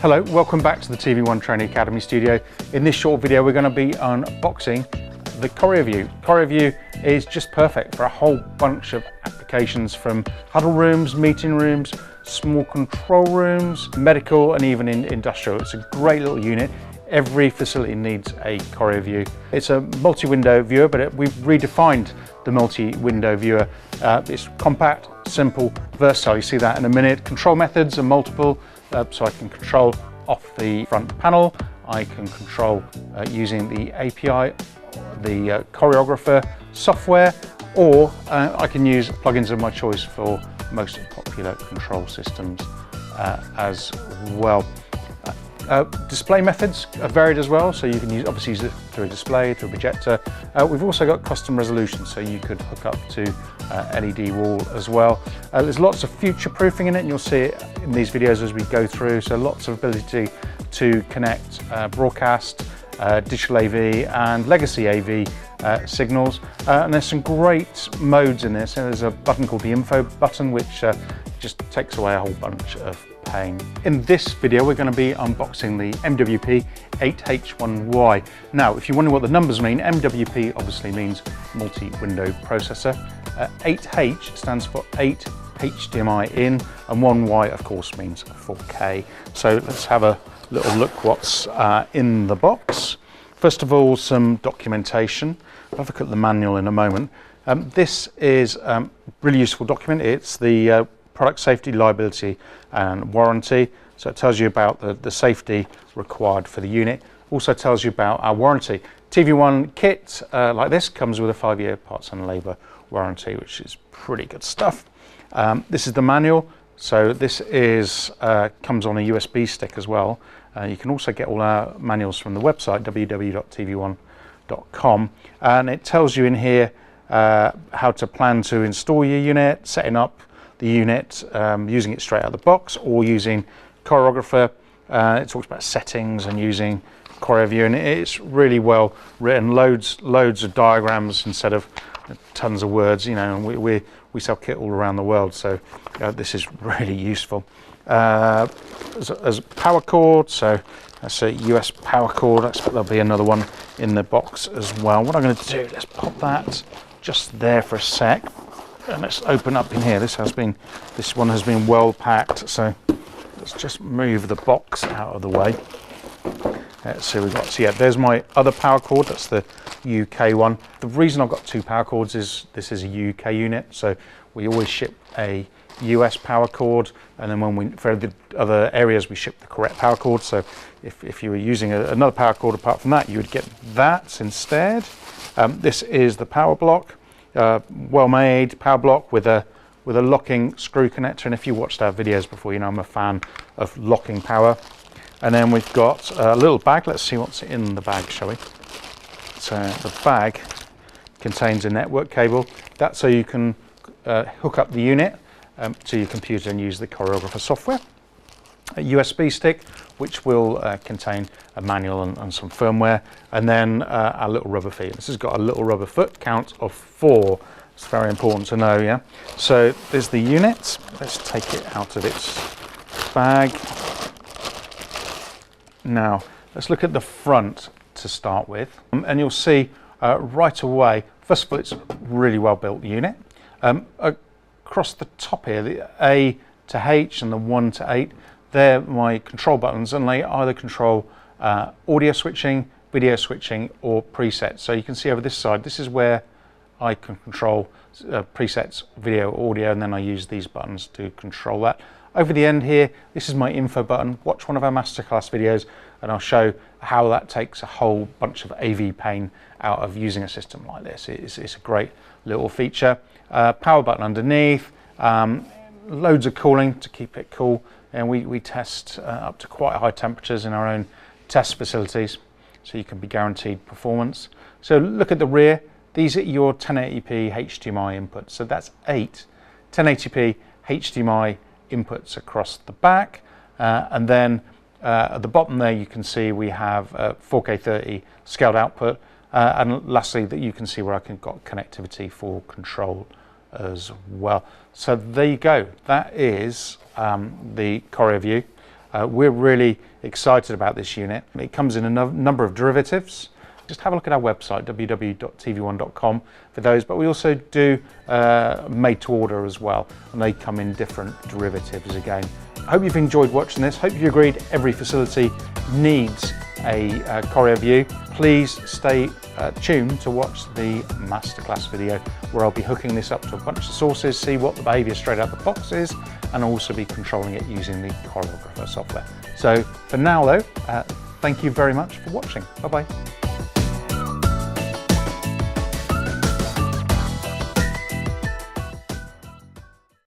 Hello, welcome back to the tvONE Training Academy studio. In this short video we're going to be unboxing the CORIOview. CORIOview is just perfect for a whole bunch of applications, from huddle rooms, meeting rooms, small control rooms, medical and even in industrial. It's a great little unit. Every facility needs a CORIOview. It's a multi-window viewer, but we've redefined the multi-window viewer. It's compact, simple, versatile. You see that in a minute. Control methods are multiple, so I can control off the front panel. I can control using the API, the choreographer software, or I can use plugins of my choice for most popular control systems as well. Display methods are varied as well, so you can obviously use it through a display, through a projector. We've also got custom resolution, so you could hook up to LED wall as well. There's lots of future proofing in it, and you'll see it in these videos as we go through, so lots of ability to connect broadcast, digital AV and legacy AV signals, and there's some great modes in this. And there's a button called the info button, which just takes away a whole bunch of pain. In this video we're going to be unboxing the MWP-8H-1Y. Now, if you're wondering what the numbers mean, MWP obviously means multi-window processor. 8H stands for 8 HDMI in, and 1Y of course means 4K. So let's have a little look what's in the box. First of all, some documentation. I'll have a look at the manual in a moment. This is a really useful document. It's the product safety, liability and warranty. So it tells you about the safety required for the unit. Also tells you about our warranty. tvONE kit like this comes with a 5-year parts and labour warranty, which is pretty good stuff. This is the manual. So this is comes on a USB stick as well. You can also get all our manuals from the website www.tvone.com, and it tells you in here how to plan to install your unit, setting up the unit, using it straight out of the box or using choreographer. It talks about settings and using CORIOview, and it's really well written. Loads of diagrams instead of tons of words. You know, and we sell kit all around the world, so this is really useful. As a power cord, so that's a US power cord. I expect there'll be another one in the box as well. What I'm going to do, let's pop that just there for a sec. And let's open up in here. This one has been well packed, so let's just move the box out of the way. So we've got, so yeah, there's my other power cord. That's the UK one. The reason I've got two power cords is this is a UK unit, so we always ship a US power cord, and then for the other areas we ship the correct power cord. So if you were using another power cord apart from that, you would get that instead. This is the power block. Well-made power block with a locking screw connector, and if you watched our videos before, you know I'm a fan of locking power. And then we've got a little bag. Let's see what's in the bag, shall we? So the bag contains a network cable. That's so you can hook up the unit to your computer and use the choreographer software. A USB stick, which will contain a manual and some firmware, and then our little rubber feet. This has got a little rubber foot count of 4. It's very important to know, yeah? So there's the unit. Let's take it out of its bag. Now, let's look at the front to start with. And you'll see right away, first of all, it's a really well built unit. Across the top here, the A to H and the 1 to 8, they're my control buttons, and they either control audio switching, video switching, or presets. So you can see over this side, this is where I can control presets, video, audio, and then I use these buttons to control that. Over the end here, this is my info button. Watch one of our masterclass videos and I'll show how that takes a whole bunch of AV pain out of using a system like this. It's a great little feature. Power button underneath, loads of cooling to keep it cool, and we test up to quite high temperatures in our own test facilities, so you can be guaranteed performance. So look at the rear. These are your 1080p HDMI inputs. So that's 8 1080p HDMI inputs across the back, and then at the bottom there you can see we have 4K 30 scaled output, and lastly that you can see where I got connectivity for control as well. So there you go. That is the CORIOview. We're really excited about this unit. It comes in a number of derivatives. Just have a look at our website, www.tvone.com, for those, but we also do made to order as well, and they come in different derivatives again. I hope you've enjoyed watching this. Hope you agreed every facility needs a CORIOview. Please stay tuned to watch the masterclass video, where I'll be hooking this up to a bunch of sources, see what the behavior straight out the box is, and also be controlling it using the CORIOgrapher software. So for now though, thank you very much for watching. Bye bye.